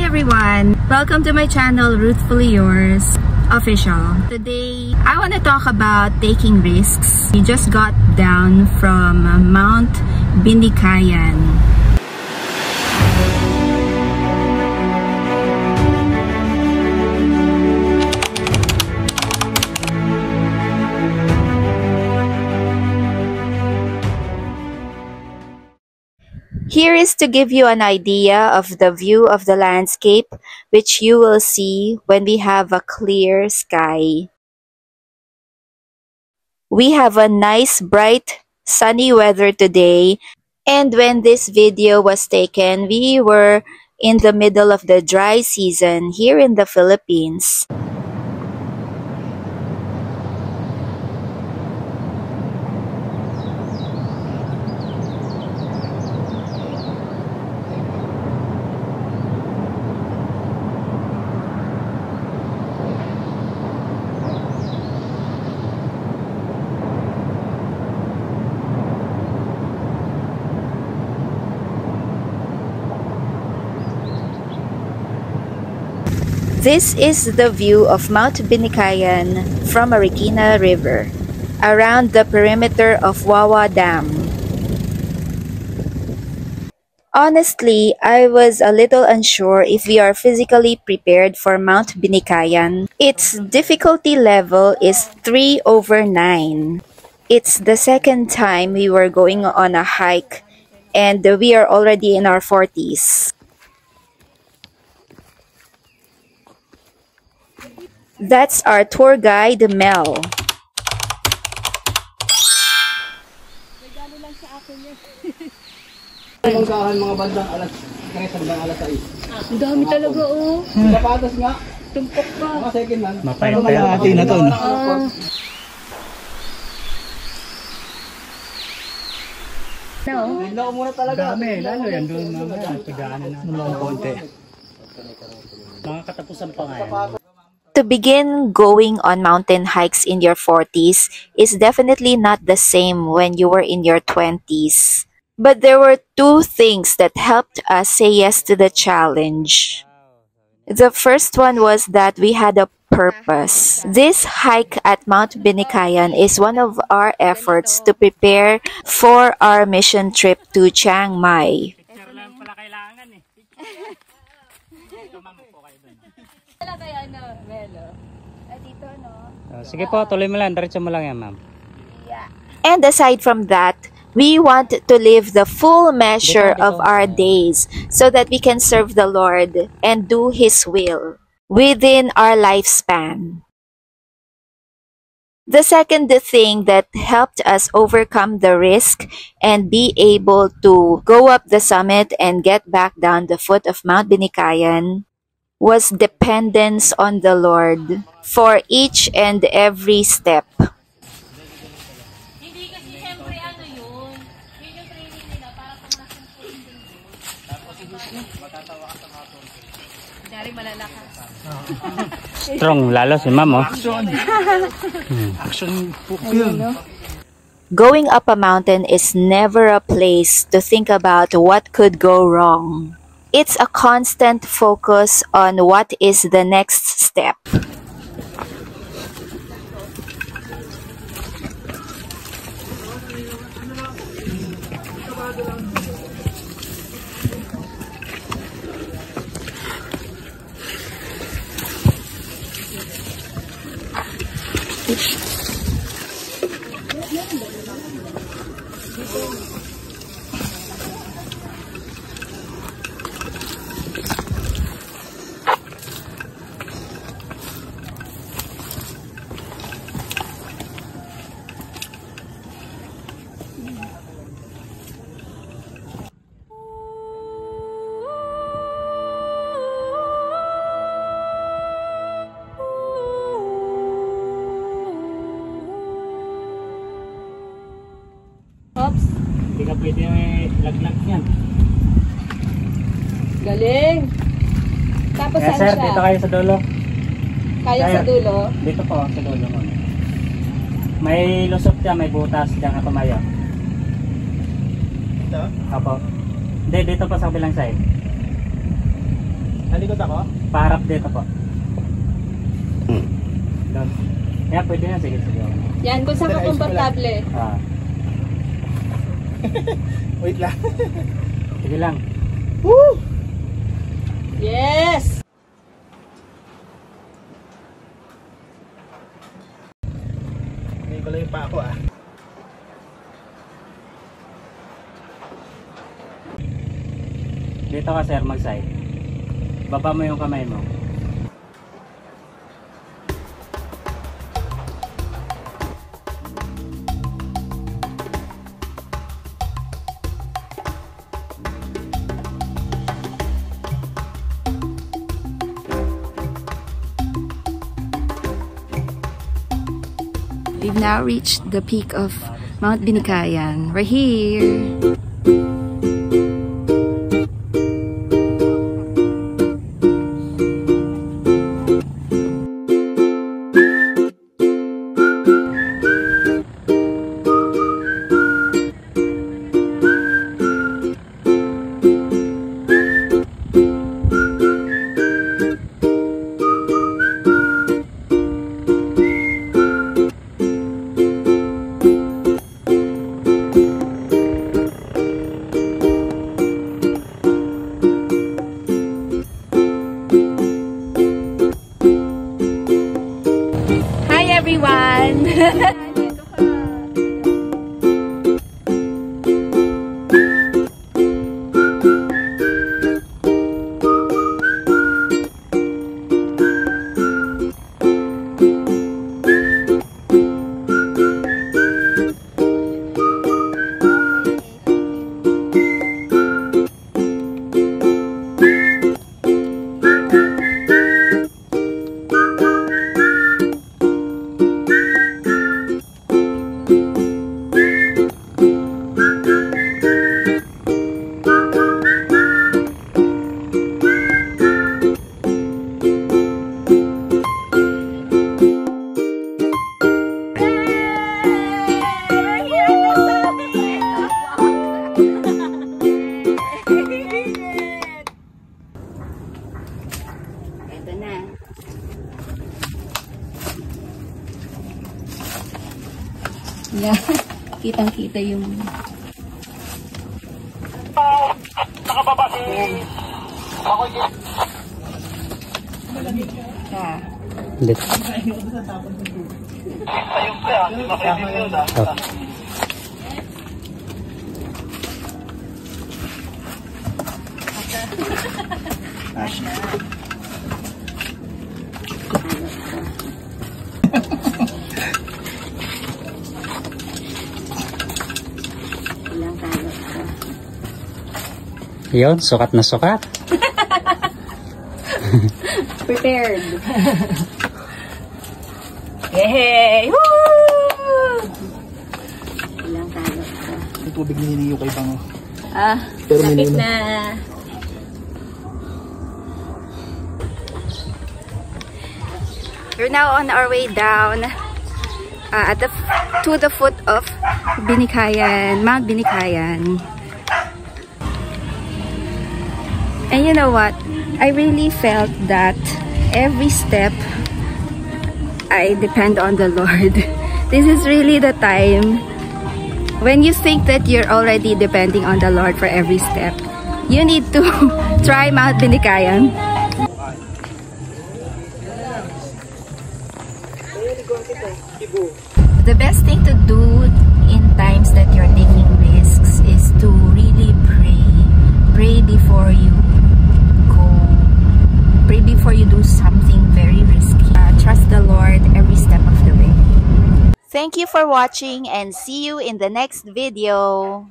everyone! Welcome to my channel, Ruthfully Yours Official. Today, I want to talk about taking risks. We just got down from Mount Binikayan. Here is to give you an idea of the view of the landscape, which you will see when we have a clear sky. We have a nice, bright, sunny weather today, and when this video was taken, we were in the middle of the dry season here in the Philippines. This is the view of Mount Binikayan from Marikina River, around the perimeter of Wawa Dam. Honestly, I was a little unsure if we are physically prepared for Mount Binikayan. Its difficulty level is 3/9. It's the second time we were going on a hike, and we are already in our 40s. That's our tour guide, Mel. Regalo lang sa akin yan. Mga bandang alas 6. Ang dami talaga, oh. Sapatos nga. Tumpok pa. Mga second hand. Mapayang kaya atin na to, no? Bigla ko muna talaga. Dami, lalo yan doon mga pagdaanan na ng konti. Mga katapusan pa nga yan. To begin going on mountain hikes in your 40s is definitely not the same when you were in your 20s. But there were two things that helped us say yes to the challenge. The first one was that we had a purpose. This hike at Mount Binikayan is one of our efforts to prepare for our mission trip to Chiang Mai. Sige po, tuloy mo lang. Diretso mo lang yan, ma'am. And aside from that, we want to live the full measure of our days so that we can serve the Lord and do His will within our lifespan. The second thing that helped us overcome the risk and be able to go up the summit and get back down the foot of Mount Binikayan was dependence on the Lord for each and every step. Hindi kasi siyempre ano yun. Yun yung training nila para pag nasang training. Matatawa ka sa mga training. Dari malalakas. Strong, lalo si ma'am, oh. Action po yun. Going up a mountain is never a place to think about what could go wrong. It's a constant focus on what is the next step. Hindi ka pwede laglag yan. Galing. Tapos Kaya saan sir, siya? dito kayo sa dulo. Kaya sa dulo? Dito po, sa dulo mo. May lusot dyan, may butas dyan ka tumayo. Dito? Apo. Hindi, dito pa sa kabilang side. Halikot ako? Paharap dito po. Doon. Kaya pwede na, sige. Yan, kung saan ka komportable. Wait lang. Sige lang. Woo! Yes! Hindi ko lang yung pa ako Dito ka sir, mag-side. Baba mo yung kamay mo. We've now reached the peak of Mount Binikayan. We're here! Everyone! Yeah, kitang-kita yung... Nakababa si... Ako yun. Yeah. Dito. Ayun pa yan. Nakaibigan yun Yun, sukat na sukat. Prepared. Yay! Woo! Ilang talo ka? Yung tubig na hiniyo kay Bango. Pero sakit na. We're now on our way down to the foot of Binikayan, Mount Binikayan. And you know what? I really felt that every step I depend on the Lord. This is really the time when you think that you're already depending on the Lord for every step. You need to try Mount Binikayan. The best thing to do in times that you're taking risks is to really pray. Pray before you go. Pray before you do something very risky. Trust the Lord every step of the way. Thank you for watching and see you in the next video.